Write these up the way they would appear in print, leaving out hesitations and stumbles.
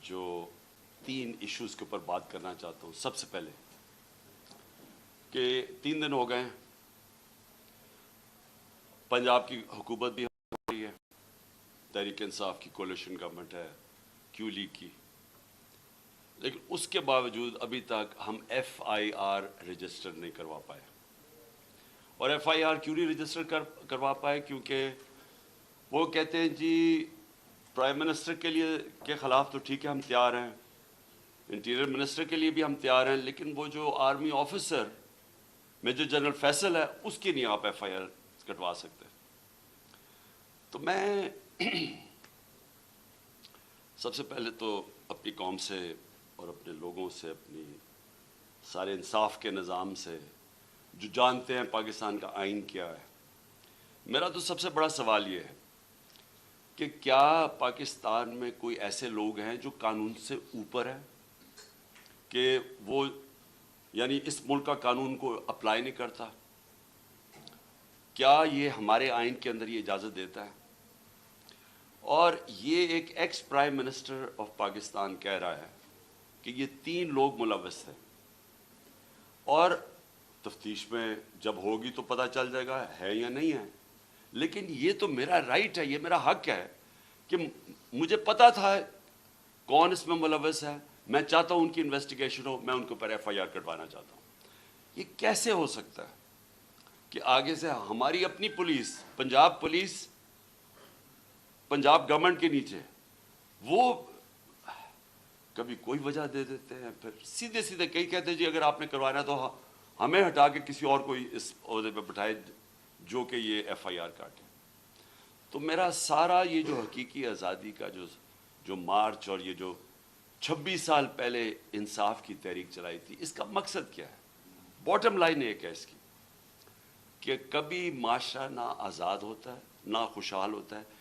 جو 3 ایشوز کے اوپر بات کرنا چاہتا ہوں. سب سے پہلے کہ 3 دن ہو گئے ہیں، پنجاب کی حکومت بھی ہو رہی ہے، تحریک انصاف کی کولیشن گورنمنٹ ہے، کیو لیگ کی، لیکن اس کے باوجود ابھی تک ہم ایف آئی آر رجسٹر نہیں کروا پائے. اور ایف آئی آر کیوں نہیں رجسٹر کروا پائے؟ کیونکہ وہ کہتے ہیں جی پرائم منسٹر کے خلاف تو ٹھیک ہے ہم تیار ہیں، انٹیریئر منسٹر کے لیے بھی ہم تیار ہیں، لیکن وہ جو army officer major general Faisal ہے اس کی نہیں آپ ایف آئی آر کٹوا سکتے. تو میں سب سے پہلے تو اپنی قوم سے اور اپنے لوگوں سے، اپنی سارے انصاف کے نظام سے جو جانتے ہیں پاکستان کا آئین کیا ہے، میرا تو سب سے بڑا سوال یہ ہے کہ کیا پاکستان میں کوئی ایسے لوگ ہیں جو قانون سے اوپر ہیں، کہ وہ یعنی اس ملک کا قانون کو اپلائی نہیں کرتا؟ کیا یہ ہمارے آئین کے اندر یہ اجازت دیتا ہے؟ اور یہ ایک ex prime minister of Pakistan کہہ رہا ہے کہ یہ 3 لوگ ملوث تھے، اور تفتیش میں جب ہوگی تو پتہ چل جائے گا ہے یا نہیں ہے. لیکن یہ تو میرا رائٹ ہے، یہ میرا حق ہے کہ مجھے پتا تھا کون اس میں ملوث ہے، میں چاہتا ہوں ان کی انویسٹیگیشن ہو، میں ان کے اوپر ایف آئی آر کٹوانا چاہتا ہوں. یہ کیسے ہو سکتا ہے کہ آگے سے ہماری اپنی پولیس، پولیس پنجاب گورنمنٹ کے نیچے، وہ کبھی کوئی وجہ دے دیتے ہیں، پھر سیدھے کئی کہتے ہیں جی اگر آپ نے کروانا تو ہمیں ہٹا کے کسی اور کو اس عہدے پہ بٹھائے جو کہ یہ ایف آئی آر کاٹے. تو میرا سارا یہ جو حقیقی آزادی کا جو مارچ اور یہ جو 26 سال پہلے انصاف کی تحریک چلائی تھی، اس کا مقصد کیا ہے؟ باٹم لائن ایک ہے اس کی کہ کبھی معاشرہ نہ آزاد ہوتا ہے نہ خوشحال ہوتا ہے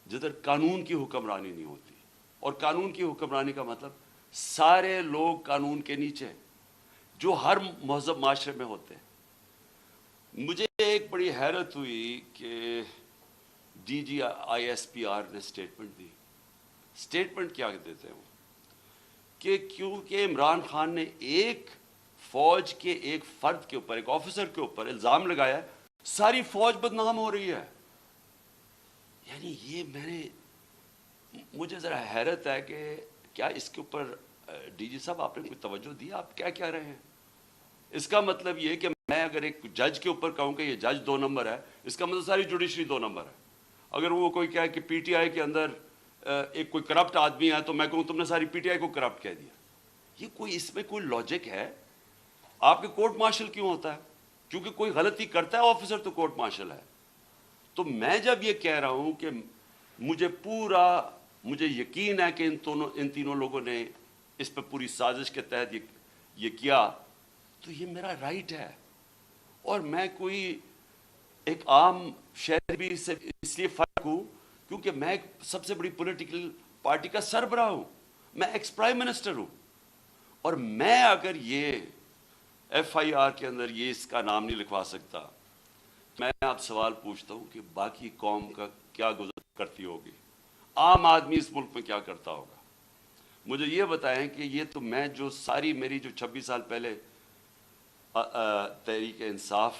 جدھر قانون کی حکمرانی نہیں ہوتی. اور قانون کی حکمرانی کا مطلب سارے لوگ قانون کے نیچے جو ہر مہذب معاشرے میں ہوتے ہیں. مجھے ایک بڑی حیرت ہوئی کہ D G I S P R نے سٹیٹمنٹ دی. سٹیٹمنٹ کیا دیتے ہیں وہ؟ کہ کیونکہ عمران خان نے ایک فوج کے ایک فرد کے اوپر، ایک آفیسر کے اوپر الزام لگایا ہے، ساری فوج بدنام ہو رہی ہے. یعنی یہ مجھے ذرا حیرت ہے کہ کیا اس کے اوپر ڈی جی صاحب آپ نے کوئی توجہ دی؟ آپ کیا کہہ رہے ہیں؟ اس کا مطلب یہ کہ میں اگر ایک جج کے اوپر کہوں کہ یہ جج 2 نمبر ہے، اس کا مطلب ساری جوڈیشری 2 نمبر ہے. اگر وہ کوئی کہے کہ پی ٹی آئی کے اندر ایک کوئی کرپٹ آدمی ہے تو میں کہوں تم نے ساری پی ٹی آئی کو کرپٹ کہہ دیا. یہ اس میں کوئی لاجک ہے؟ آپ کے کورٹ مارشل کیوں ہوتا ہے؟ کیونکہ کوئی غلطی کرتا ہے آفیسر تو کورٹ مارشل ہے. تو میں جب یہ کہہ رہا ہوں کہ مجھے یقین ہے کہ ان تینوں لوگوں نے اس پہ پوری سازش کے تحت یہ کیا، تو یہ میرا رائٹ ہے. اور میں کوئی ایک عام شہری سے اس لیے فرق ہوں کیونکہ میں سب سے بڑی پولیٹیکل پارٹی کا سربراہ ہوں، میں ایکس پرائم منسٹر ہوں. اور میں اگر یہ ایف آئی آر کے اندر یہ اس کا نام نہیں لکھوا سکتا، میں آپ سوال پوچھتا ہوں کہ باقی قوم کا کیا گزر کرتی ہوگی، عام آدمی اس ملک میں کیا کرتا ہوگا. مجھے یہ بتائیں کہ یہ تو میں جو میری جو 26 سال پہلے تحریک انصاف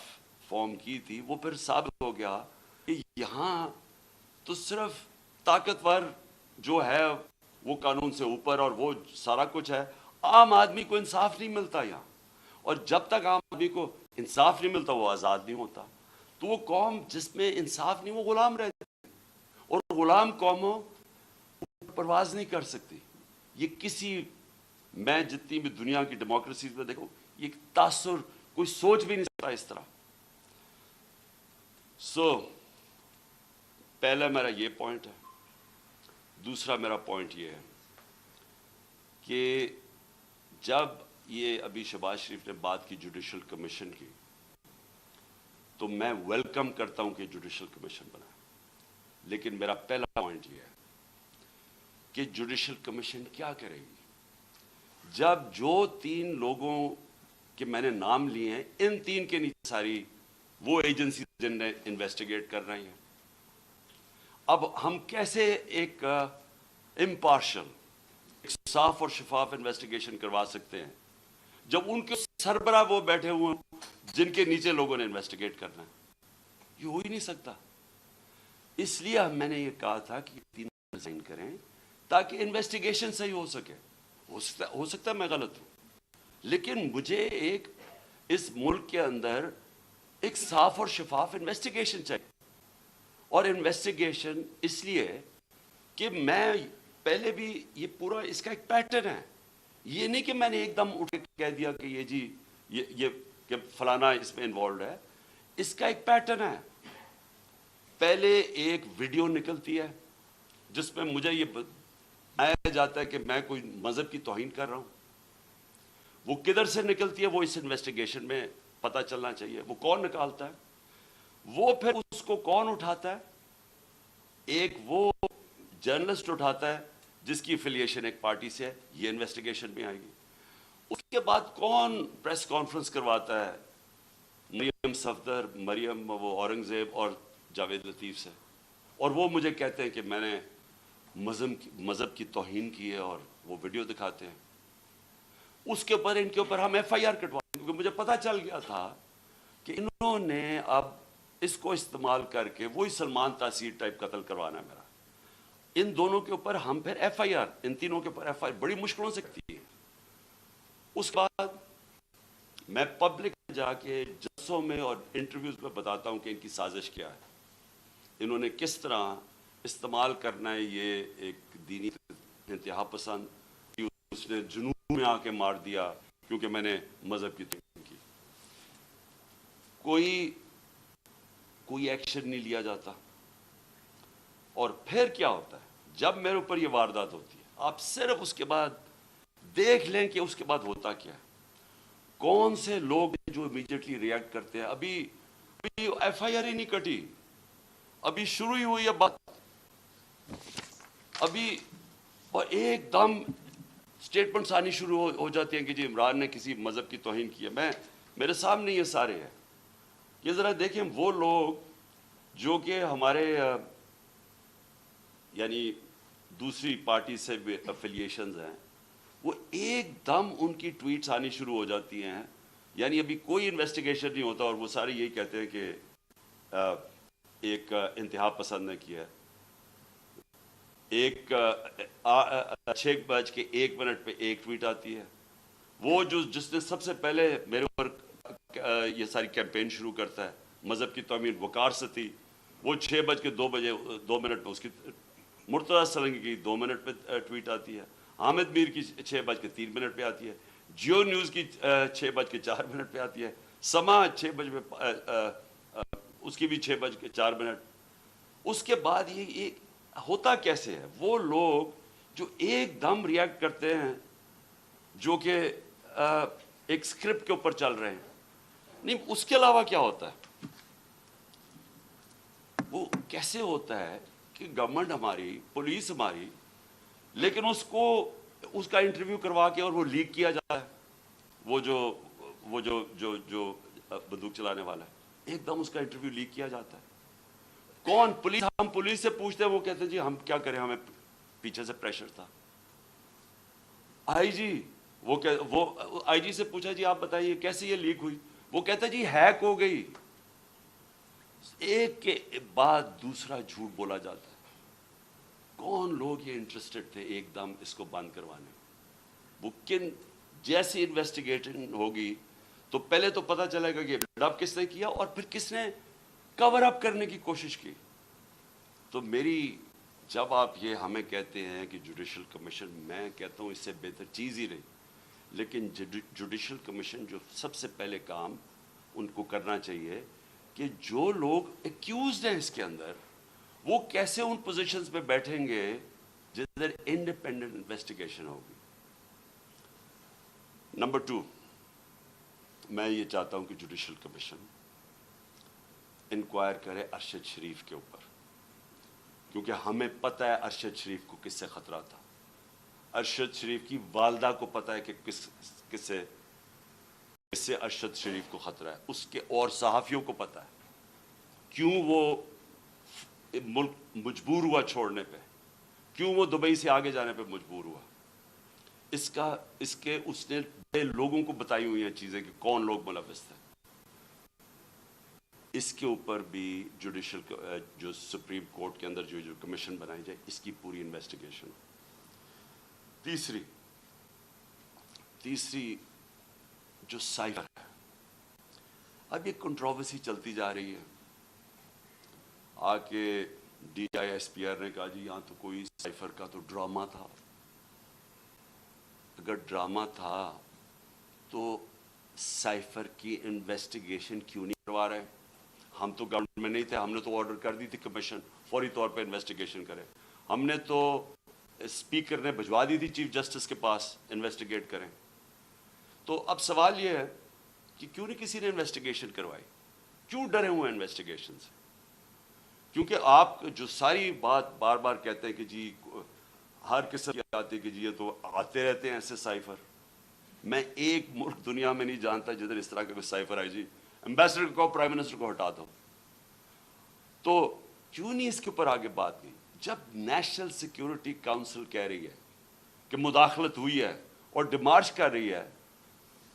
فارم کی تھی، وہ پھر ثابت ہو گیا کہ یہاں تو صرف طاقتور جو ہے وہ قانون سے اوپر اور وہ سارا کچھ ہے، عام آدمی کو انصاف نہیں ملتا یہاں. اور جب تک عام آدمی کو انصاف نہیں ملتا وہ آزاد نہیں ہوتا. تو وہ قوم جس میں انصاف نہیں، وہ غلام رہتی ہے، اور غلام قوموں پرواز نہیں کر سکتی. یہ میں جتنی بھی دنیا کی ڈیموکریسیز میں دیکھوں، یہ تاثر کوئی سوچ بھی نہیں سکتا اس طرح. پہلا میرا یہ پوائنٹ ہے. دوسرا میرا پوائنٹ یہ ہے کہ جب یہ ابھی شہباز شریف نے بات کی جوڈیشل کمیشن کی، تو میں ویلکم کرتا ہوں کہ جوڈیشل کمیشن بنا. لیکن میرا پہلا پوائنٹ یہ ہے کہ جوڈیشل کمیشن کیا کرے گی جب جو 3 لوگوں کے میں نے نام لیے ہیں، ان 3 کے نیچے ساری وہ ایجنسی جن نے انویسٹیگیٹ کر رہی ہیں. اب ہم کیسے ایک impartial, صاف اور شفاف انویسٹیگیشن کروا سکتے ہیں جب ان کے سربراہ وہ بیٹھے ہوئے جن کے نیچے لوگوں نے انویسٹیگیٹ کرنا ہے؟ یہ ہو ہی نہیں سکتا. اس لیے میں نے یہ کہا تھا کہ تینوں ریزائن کریں تاکہ انویسٹیگیشن صحیح ہو سکے. ہو سکتا ہے میں غلط ہوں، لیکن مجھے ایک اس ملک کے اندر ایک صاف اور شفاف انویسٹیگیشن چاہیے. اور انویسٹیگیشن اس لیے کہ میں پہلے بھی یہ پورا اس کا ایک پیٹرن ہے. یہ نہیں کہ میں نے ایک دم اٹھ کے کہہ دیا کہ یہ جی یہ کہ فلانا اس میں انوالوڈ ہے. اس کا ایک پیٹرن ہے. پہلے ایک ویڈیو نکلتی ہے جس میں مجھے یہ بتایا جاتا ہے کہ میں کوئی مذہب کی توہین کر رہا ہوں. وہ کدھر سے نکلتی ہے وہ اس انویسٹیگیشن میں پتہ چلنا چاہیے. وہ کون نکالتا ہے؟ وہ پھر اس کو کون اٹھاتا ہے؟ ایک وہ جرنلسٹ اٹھاتا ہے جس کی افیلیشن ایک پارٹی سے ہے. یہ انویسٹیگیشن میں آئے گی. اس کے بعد کون پریس کانفرنس کرواتا ہے؟ مریم صفدر، مریم وہ اورنگزیب اور جاوید لطیف سے. اور وہ مجھے کہتے ہیں کہ میں نے مذہب کی توہین کی ہے اور وہ ویڈیو دکھاتے ہیں. اس کے اوپر ان کے اوپر ہم ایف آئی آر کٹوائیں کیونکہ مجھے پتا چل گیا تھا کہ انہوں نے اب اس کو استعمال کر کے وہی سلمان تاثیر ٹائپ قتل کروانا ہے میرا. ان دونوں کے اوپر ہم پھر ایف آئی آر، ان تینوں کے اوپر ایف آئی آر بڑی مشکلوں سے کرتی ہے. اس کے بعد میں پبلک جا کے جلسوں میں اور انٹرویوز میں بتاتا ہوں کہ ان کی سازش کیا ہے. انہوں نے کس طرح استعمال کرنا ہے یہ ایک دینی انتہا پسند. اس نے جنوب میں آ کے مار دیا کیونکہ میں نے مذہب کی توہین کی. کوئی ایکشن نہیں لیا جاتا. اور پھر کیا ہوتا ہے جب میرے اوپر یہ واردات ہوتی ہے؟ آپ صرف اس کے بعد دیکھ لیں کہ اس کے بعد ہوتا کیا ہے. کون سے لوگ جو امیڈیٹلی ریئیکٹ کرتے ہیں. ابھی ایف آئی آر ہی نہیں کٹی، ابھی شروع ہی ہوئی ہے بات ابھی، اور ایک دم سٹیٹمنٹس آنی شروع ہو جاتی ہیں کہ جی عمران نے کسی مذہب کی توہین کی ہے. میرے سامنے یہ سارے ہیں. یہ ذرا دیکھیں وہ لوگ جو کہ ہمارے یعنی دوسری پارٹی سے افیلیشنز ہیں، وہ ایک دم ان کی ٹویٹس آنی شروع ہو جاتی ہیں. یعنی ابھی کوئی انویسٹیگیشن نہیں ہوتا اور وہ سارے یہی کہتے ہیں کہ ایک انتہا پسند نے کیا ہے. ایک 6:01 پہ ایک ٹویٹ آتی ہے. وہ جس نے سب سے پہلے میرے اوپر یہ ساری کیمپین شروع کرتا ہے مذہب کی توہین، وقار ستی، وہ 6:02 پہ اس کی مرتضیٰ سرنگی کی 2 منٹ پہ ٹویٹ آتی ہے. حامد میر کی 6:03 پہ آتی ہے. جیو نیوز کی 6:04 پہ آتی ہے. سما 6 بجے اس کی بھی 6:04. اس کے بعد یہ ہوتا کیسے ہے؟ وہ لوگ جو ایک دم ریئیکٹ کرتے ہیں جو کہ ایک سکرپٹ کے اوپر چل رہے ہیں. نہیں، اس کے علاوہ کیا ہوتا ہے؟ وہ کیسے ہوتا ہے کہ گورنمنٹ ہماری، پولیس ہماری، لیکن اس کا انٹرویو کروا کے اور وہ لیک کیا جاتا ہے. وہ جو بندوق چلانے والا ہے، ایک دم اس کا انٹرویو لیک کیا جاتا ہے. کون؟ پولیس. ہم پولیس سے پوچھتے ہیں، وہ کہتے ہیں جی ہم کیا کریں، ہمیں پیچھے سے پریشر تھا. آئی جی وہ آئی جی سے پوچھا جی آپ بتائیے کیسے یہ لیک ہوئی؟ وہ کہتا ہے جی ہیک ہو گئی. ایک کے بعد دوسرا جھوٹ بولا جاتا ہے. کون لوگ یہ انٹرسٹڈ تھے ایک دم اس کو بند کروانے؟ وہ جیسی انویسٹیگیشن ہوگی تو پہلے تو پتہ چلے گا کہ ڈب کس نے کیا اور پھر کس نے کور اپ کرنے کی کوشش کی. تو جب آپ یہ ہمیں کہتے ہیں کہ جوڈیشل کمیشن، میں کہتا ہوں اس سے بہتر چیز ہی نہیں. لیکن جوڈیشل کمیشن جو سب سے پہلے کام ان کو کرنا چاہیے کہ جو لوگ ایکیوزڈ ہیں اس کے اندر، وہ کیسے ان پوزیشنز پہ بیٹھیں گے جدھر انڈیپینڈنٹ انویسٹیگیشن ہوگی. نمبر 2، میں یہ چاہتا ہوں کہ جوڈیشل کمیشن انکوائر کرے ارشد شریف کے اوپر، کیونکہ ہمیں پتہ ہے ارشد شریف کو کس سے خطرہ تھا. ارشد شریف کی والدہ کو پتہ ہے کہ کس سے ارشد شریف کو خطرہ ہے. اس کے اور صحافیوں کو پتہ ہے کیوں وہ ملک مجبور ہوا چھوڑنے پہ، کیوں وہ دبئی سے آگے جانے پہ مجبور ہوا؟ اس نے بڑے لوگوں کو بتائی ہوئی ہیں چیزیں کہ کون لوگ ملوث تھے. اس کے اوپر بھی جوڈیشل جو سپریم کورٹ کے اندر جو کمیشن بنائی جائے اس کی پوری انویسٹیگیشن. تیسری جو سائفر ہے، اب یہ کنٹروورسی چلتی جا رہی ہے. آ کے D I S P R نے کہا جی یہاں تو کوئی سائفر کا تو ڈرامہ تھا. اگر ڈرامہ تھا تو سائفر کی انویسٹیگیشن کیوں نہیں کروا رہے؟ ہم تو گورنمنٹ میں نہیں تھے، ہم نے تو آرڈر کر دی تھی کمیشن فوری طور پہ انویسٹیگیشن کرے. ہم نے تو اسپیکر نے بھجوا دی تھی چیف جسٹس کے پاس انویسٹیگیٹ کریں. تو اب سوال یہ ہے کہ کیوں نہیں کسی نے انویسٹیگیشن کروائی؟ کیوں ڈرے ہوئے ہیں انویسٹیگیشن سے؟ کیونکہ آپ جو ساری بات بار بار کہتے ہیں کہ جی ہر قسم کی آتی ہے کہ جی یہ تو آتے رہتے ہیں ایسے سائفر. میں ایک ملک دنیا میں نہیں جانتا جدھر اس طرح کا کوئی سائفر آئے جی ایمبیسڈر کو پرائم منسٹر کو ہٹا دو. تو کیوں نہیں اس کے اوپر آگے بات کی؟ جب نیشنل سیکیورٹی کاؤنسل کہہ رہی ہے کہ مداخلت ہوئی ہے اور ڈیمارچ کر رہی ہے،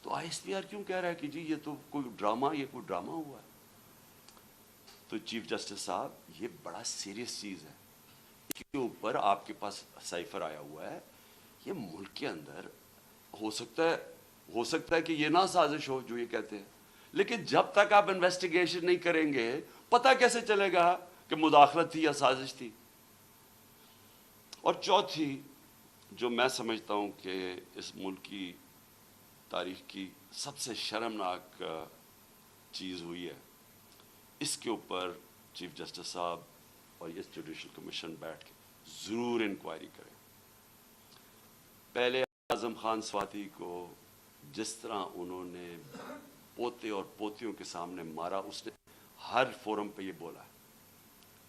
تو آئی ایس پی آر کیوں کہہ رہا ہے کہ جی یہ تو کوئی ڈرامہ ہوا ہے؟ تو چیف جسٹس صاحب یہ بڑا سیریس چیز ہے. اس کے اوپر آپ کے پاس سائفر آیا ہوا ہے. یہ ملک کے اندر ہو سکتا ہے کہ یہ نہ سازش ہو جو یہ کہتے ہیں، لیکن جب تک آپ انویسٹیگیشن نہیں کریں گے پتہ کیسے چلے گا کہ مداخلت تھی یا سازش تھی؟ اور چوتھی جو میں سمجھتا ہوں کہ اس ملک کی تاریخ کی سب سے شرمناک چیز ہوئی ہے، اس کے اوپر چیف جسٹس صاحب اور یہ جوڈیشل کمیشن بیٹھ کے ضرور انکوائری کریں. پہلے اعظم خان سواتی کو جس طرح انہوں نے پوتے اور پوتیوں کے سامنے مارا، اس نے ہر فورم پہ یہ بولا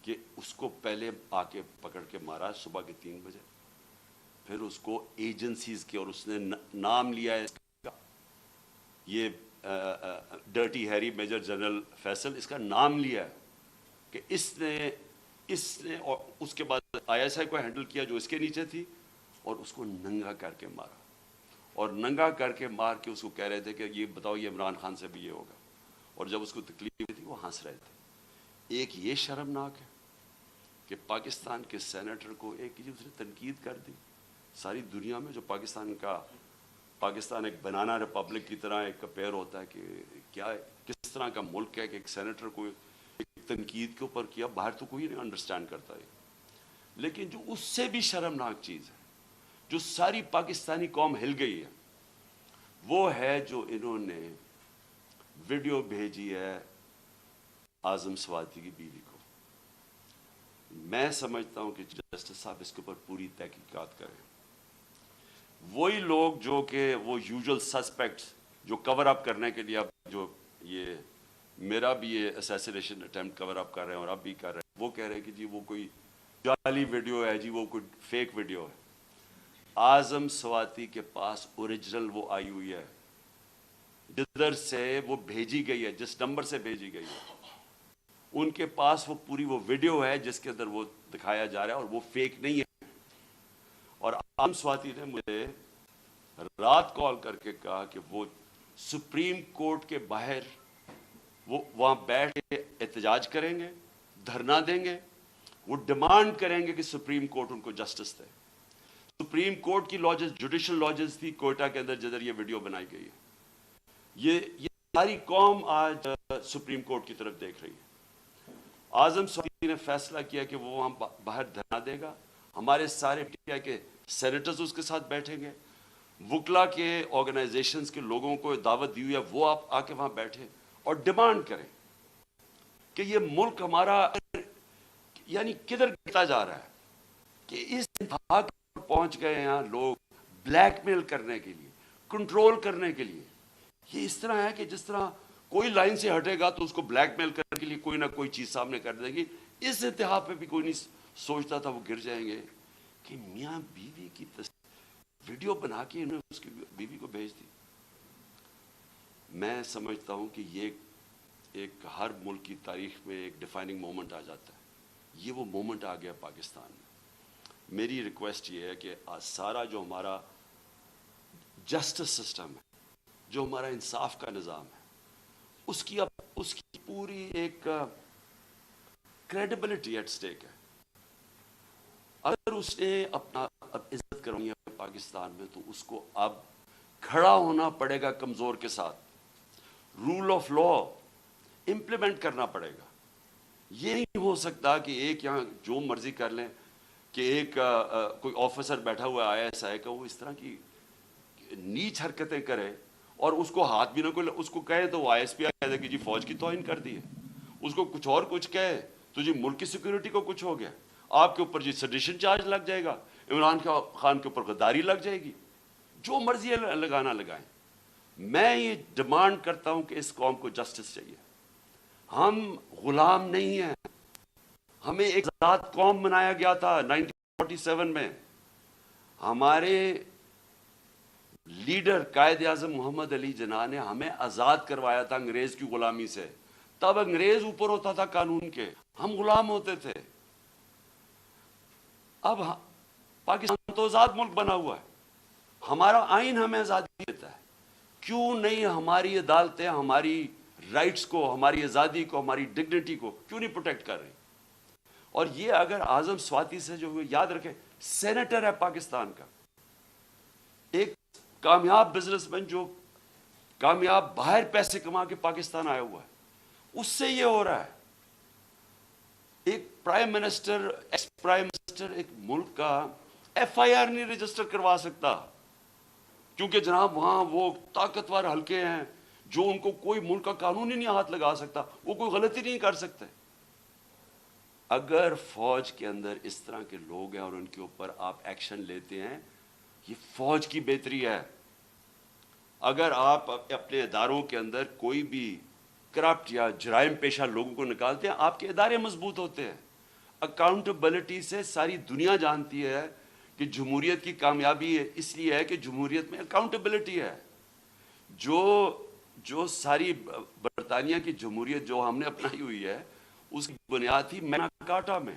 کہ اس کو پہلے آ کے پکڑ کے مارا صبح کے 3 بجے، پھر اس کو ایجنسیز کے، اور اس نے نام لیا ہے یہ dirty Harry major general Faisal, اس کا نام لیا ہے کہ اس نے اور اس کے بعد آئی ایس آئی کو ہینڈل کیا جو اس کے نیچے تھی، اور اس کو ننگا کر کے مارا. اور ننگا کر کے مار کے اس کو کہہ رہے تھے کہ یہ بتاؤ یہ عمران خان سے بھی یہ ہوگا. اور جب اس کو تکلیف تھی وہ ہنس رہے تھے. ایک یہ شرمناک ہے کہ پاکستان کے سینیٹر کو ایک اس نے تنقید کر دی. ساری دنیا میں جو پاکستان ایک بنانا ریپبلک کی طرح ایک کمپیئر ہوتا ہے کہ کیا کس طرح کا ملک ہے کہ ایک سینیٹر کو ایک تنقید کے اوپر کیا، باہر تو کوئی نہیں انڈرسٹینڈ کرتا ہے. لیکن جو اس سے بھی شرمناک چیز ہے، جو ساری پاکستانی قوم ہل گئی ہے، وہ ہے جو انہوں نے ویڈیو بھیجی ہے اعظم سواتی کی بیوی کو. میں سمجھتا ہوں کہ جسٹس صاحب اس کے اوپر پوری تحقیقات کریں. وہی لوگ جو کہ وہ یوزول سسپیکٹس جو کور اپ کرنے کے لیے اب جو یہ میرا بھی یہ اسیسینیشن اٹیمپٹ کور اپ کر رہے ہیں اور اب بھی کر رہے ہیں، وہ کہہ رہے ہیں کہ جی وہ کوئی جعلی ویڈیو ہے، جی وہ کوئی فیک ویڈیو ہے. اعظم سواتی کے پاس اوریجنل وہ آئی ہوئی ہے، جدھر سے وہ بھیجی گئی ہے، جس نمبر سے بھیجی گئی ہے، ان کے پاس وہ پوری وہ ویڈیو ہے جس کے اندر وہ دکھایا جا رہا ہے، اور وہ فیک نہیں ہے. اور اعظم سواتی نے مجھے رات کال کر کے کہا کہ وہ سپریم کورٹ کے باہر وہ وہاں بیٹھ کے احتجاج کریں گے، دھرنا دیں گے، وہ ڈیمانڈ کریں گے کہ سپریم کورٹ ان کو جسٹس دے. سپریم کورٹ کی لاجز جوڈیشل لاجز تھی کوئٹہ کے اندر جدھر یہ ویڈیو بنائی گئی ہے. یہ ساری قوم آج سپریم کورٹ کی طرف دیکھ رہی ہے. اعظم سواتی نے فیصلہ کیا کہ وہ وہاں باہر دھرنا دے گا. ہمارے سارے پی کے سینیٹرز اس کے ساتھ بیٹھیں گے، وکلا کے آرگنائزیشنز کے لوگوں کو دعوت دی ہوئی ہے، وہ آپ آ کے وہاں بیٹھیں اور ڈیمانڈ کریں کہ یہ ملک ہمارا یعنی کدھر گرتا جا رہا ہے کہ اس انتہا پر پہنچ گئے ہیں لوگ بلیک میل کرنے کے لیے، کنٹرول کرنے کے لیے. یہ اس طرح ہے کہ جس طرح کوئی لائن سے ہٹے گا تو اس کو بلیک میل کرنے کے لیے کوئی نہ کوئی چیز سامنے کر دیں گی. اس انتہا پہ بھی کوئی نہیں سوچتا تھا وہ گر جائیں گے کہ میاں بیوی کی ویڈیو بنا کے انہوں نے اس کی بیوی کو بھیج دی. میں سمجھتا ہوں کہ یہ ایک ہر ملک کی تاریخ میں ایک ڈیفائننگ مومنٹ آ جاتا ہے. یہ وہ مومنٹ آ گیا پاکستان میں. میری ریکویسٹ یہ ہے کہ سارا جو ہمارا جسٹس سسٹم ہے، جو ہمارا انصاف کا نظام ہے، اس کی پوری ایک کریڈیبلٹی ایٹ سٹیک ہے. اگر اس نے اپنا اب عزت کرنی ہے پاکستان میں تو اس کو اب کھڑا ہونا پڑے گا کمزور کے ساتھ. رول آف لا امپلیمنٹ کرنا پڑے گا. یہ نہیں ہو سکتا کہ ایک یہاں جو مرضی کر لیں، کہ ایک کوئی آفیسر بیٹھا ہوا آئی ایس آئی کا وہ اس طرح کی نیچ حرکتیں کرے اور اس کو ہاتھ بھی نہ کوئی اس کو کہے تو وہ آئی ایس پی کہہ دے کہ جی فوج کی توہین کر دی ہے. اس کو کچھ اور کچھ کہے تو جی ملک کی سیکورٹی کو کچھ ہو گیا، آپ کے اوپر جی سیڈیشن چارج لگ جائے گا، عمران خان کے اوپر غداری لگ جائے گی. جو مرضی لگانا لگائیں. میں یہ ڈیمانڈ کرتا ہوں کہ اس قوم کو جسٹس چاہیے. ہم غلام نہیں ہیں. ہمیں ایک آزاد قوم بنایا گیا تھا 1947 میں. ہمارے لیڈر قائد اعظم محمد علی جناح نے ہمیں آزاد کروایا تھا انگریز کی غلامی سے. تب انگریز اوپر ہوتا تھا قانون کے، ہم غلام ہوتے تھے. اب پاکستان تو آزاد ملک بنا ہوا ہے، ہمارا آئین ہمیں آزادی دیتا ہے. کیوں نہیں ہماری عدالتیں ہماری رائٹس کو، ہماری آزادی کو، ہماری ڈگنیٹی کو کیوں نہیں پروٹیکٹ کر رہی؟ اور یہ اگر اعظم سواتی سے جو یاد رکھیں، سینیٹر ہے پاکستان کا، ایک کامیاب بزنس مین جو کامیاب باہر پیسے کما کے پاکستان آیا ہوا ہے، اس سے یہ ہو رہا ہے. ایک prime minister, ex prime minister ایک ملک کا ایف آئی آر نہیں رجسٹر کروا سکتا کیونکہ جناب وہاں وہ طاقتور حلقے ہیں جو ان کو کوئی ملک کا قانون ہی نہیں ہاتھ لگا سکتا، وہ کوئی غلطی نہیں کر سکتے. اگر فوج کے اندر اس طرح کے لوگ ہیں اور ان کے اوپر آپ ایکشن لیتے ہیں، یہ فوج کی بہتری ہے. اگر آپ اپنے اداروں کے اندر کوئی بھی کرپٹ یا جرائم پیشہ لوگوں کو نکالتے ہیں، آپ کے ادارے مضبوط ہوتے ہیں. اکاؤنٹیبلٹی سے ساری دنیا جانتی ہے کہ جمہوریت کی کامیابی اس لیے ہے کہ جمہوریت میں اکاؤنٹیبلٹی ہے. جو ساری برطانیہ کی جمہوریت جو ہم نے اپنائی ہوئی ہے، اس کی بنیاد تھی میگنا کارٹا میں.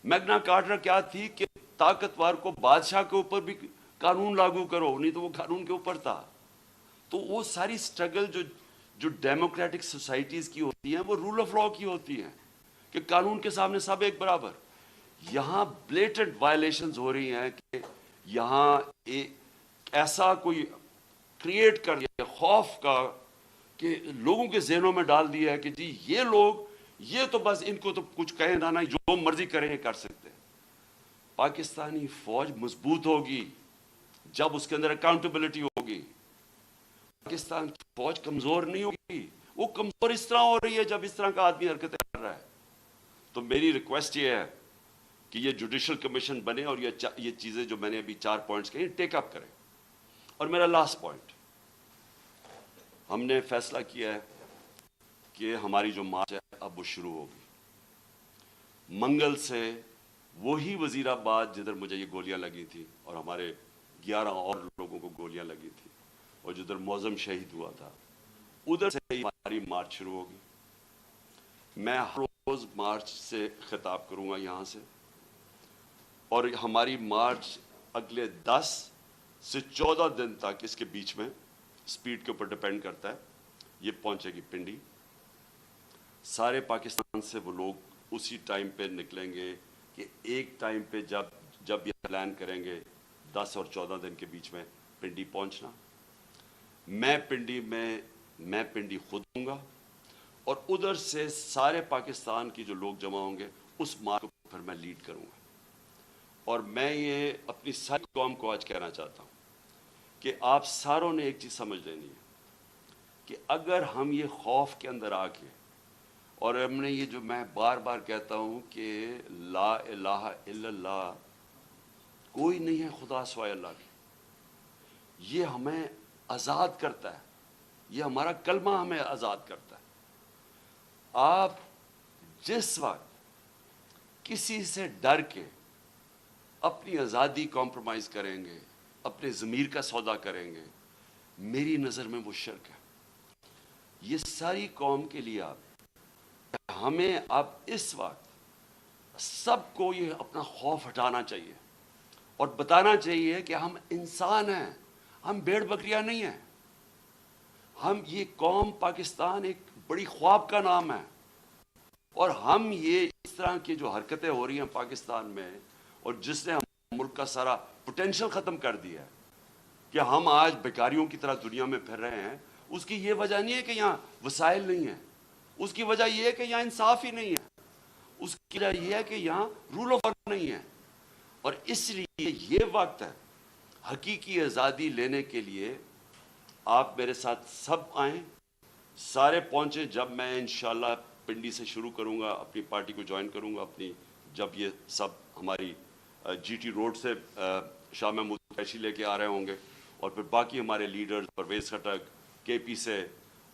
میگنا کارٹا کیا تھی کہ طاقتور کو بادشاہ کے اوپر بھی قانون لاگو کرو، نہیں تو وہ قانون کے اوپر تھا. تو وہ ساری سٹرگل جو ڈیموکریٹک سوسائٹیز کی ہوتی ہیں وہ رول آف لا کی ہوتی ہیں کہ قانون کے سامنے سب ایک برابر. یہاں بلیٹنٹ وائلیشنز ہو رہی ہیں کہ یہاں ایسا کوئی کریٹ کر دیا خوف کا کہ لوگوں کے ذہنوں میں ڈال دیا ہے کہ جی یہ لوگ یہ تو بس ان کو تو کچھ کہیں نہ جو مرضی کریں کر سکتے. پاکستانی فوج مضبوط ہوگی جب اس کے اندر اکاؤنٹیبلٹی ہوگی. پاکستان کی فوج کمزور نہیں ہوگی. وہ کمزور اس طرح ہو رہی ہے جب اس طرح کا آدمی حرکتیں کر رہا ہے. تو میری ریکویسٹ یہ ہے کہ یہ جوڈیشل کمیشن بنے اور یہ چیزیں جو میں نے ابھی 4 پوائنٹس کہی ٹیک اپ کریں. اور میرا لاسٹ پوائنٹ، ہم نے فیصلہ کیا ہے کہ ہماری جو مارچ ہے اب وہ شروع ہوگی. منگل سے وہی وزیر آباد جدھر مجھے یہ گولیاں لگی تھی اور ہمارے 11 اور لوگوں کو گولیاں لگی تھی اور جدھر معظم شہید ہوا تھا، ادھر سے ہماری مارچ شروع ہوگی. میں ہر روز مارچ سے خطاب کروں گا یہاں سے، اور ہماری مارچ اگلے 10 سے 14 دن تک، اس کے بیچ میں سپیڈ کے اوپر ڈیپینڈ کرتا ہے، یہ پہنچے گی پنڈی. سارے پاکستان سے وہ لوگ اسی ٹائم پہ نکلیں گے کہ ایک ٹائم پہ جب یہ پلان کریں گے 10 اور 14 دن کے بیچ میں پنڈی پہنچنا. میں پنڈی خود ہوں گا اور ادھر سے سارے پاکستان کی جو لوگ جمع ہوں گے اس مارچ کو پھر میں لیڈ کروں گا. اور میں یہ اپنی ساری قوم کو آج کہنا چاہتا ہوں کہ آپ ساروں نے ایک چیز سمجھ لینی ہے کہ اگر ہم یہ خوف کے اندر آ کے، اور ہم نے یہ جو میں بار بار کہتا ہوں کہ لا الہ الا اللہ، کوئی نہیں ہے خدا سوائے اللہ کے، یہ ہمیں آزاد کرتا ہے، یہ ہمارا کلمہ ہمیں آزاد کرتا ہے. آپ جس وقت کسی سے ڈر کے اپنی آزادی کمپرومائز کریں گے، اپنے ضمیر کا سودا کریں گے، میری نظر میں وہ شرک ہے. یہ ساری قوم کے لیے ہمیں اب اس وقت سب کو یہ اپنا خوف ہٹانا چاہیے اور بتانا چاہیے کہ ہم انسان ہیں، ہم بھیڑ بکریاں نہیں ہیں. ہم یہ قوم پاکستان ایک بڑی خواب کا نام ہے، اور ہم یہ اس طرح کی جو حرکتیں ہو رہی ہیں پاکستان میں اور جس نے ہم ملک کا سارا پوٹینشل ختم کر دیا ہے کہ ہم آج بیکاریوں کی طرح دنیا میں پھر رہے ہیں، اس کی یہ وجہ نہیں ہے کہ یہاں وسائل نہیں ہیں، اس کی وجہ یہ ہے کہ یہاں انصاف ہی نہیں ہے، اس کی وجہ یہ ہے کہ یہاں رول آف لا نہیں ہے. اور اس لیے یہ وقت ہے حقیقی آزادی لینے کے لیے. آپ میرے ساتھ سب آئیں، سارے پہنچیں. جب میں انشاءاللہ پنڈی سے شروع کروں گا، اپنی پارٹی کو جوائن کروں گا اپنی، جب یہ سب ہماری جی ٹی روڈ سے شاہ محمود قریشی لے کے آ رہے ہوں گے، اور پھر باقی ہمارے لیڈرز پرویز خٹک، کے پی سے،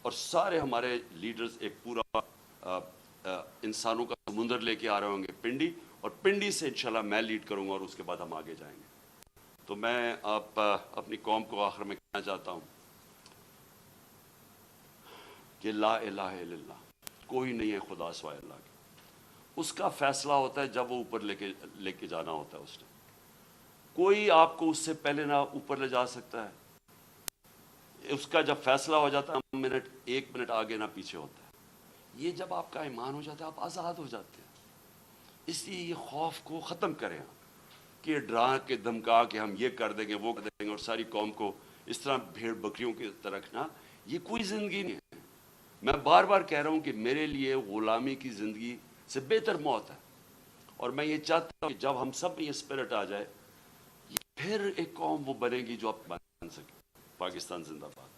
اور سارے ہمارے لیڈرز ایک پورا انسانوں کا سمندر لے کے آ رہے ہوں گے پنڈی، اور پنڈی سے انشاءاللہ میں لیڈ کروں گا اور اس کے بعد ہم آگے جائیں گے. تو میں اپنی قوم کو آخر میں کہنا چاہتا ہوں کہ لا الہ الا اللہ، کوئی نہیں ہے خدا سوائے اللہ کے. اس کا فیصلہ ہوتا ہے جب وہ اوپر لے کے جانا ہوتا ہے. اس نے کوئی آپ کو اس سے پہلے نہ اوپر لے جا سکتا ہے. اس کا جب فیصلہ ہو جاتا ہے ایک منٹ آگے نہ پیچھے ہوتا ہے. یہ جب آپ کا ایمان ہو جاتا ہے آپ آزاد ہو جاتے ہیں. اس لیے یہ خوف کو ختم کریں کہ ڈرا کے دھمکا کہ ہم یہ کر دیں گے وہ کر دیں گے اور ساری قوم کو اس طرح بھیڑ بکریوں کی طرح رکھنا، یہ کوئی زندگی نہیں ہے. میں بار بار کہہ رہا ہوں کہ میرے لیے غلامی کی زندگی سے بہتر موت ہے. اور میں یہ چاہتا ہوں کہ جب ہم سب میں یہ اسپرٹ آ جائے، پھر ایک قوم وہ بنے گی جو اب بن سکے. پاکستان زندہ باد.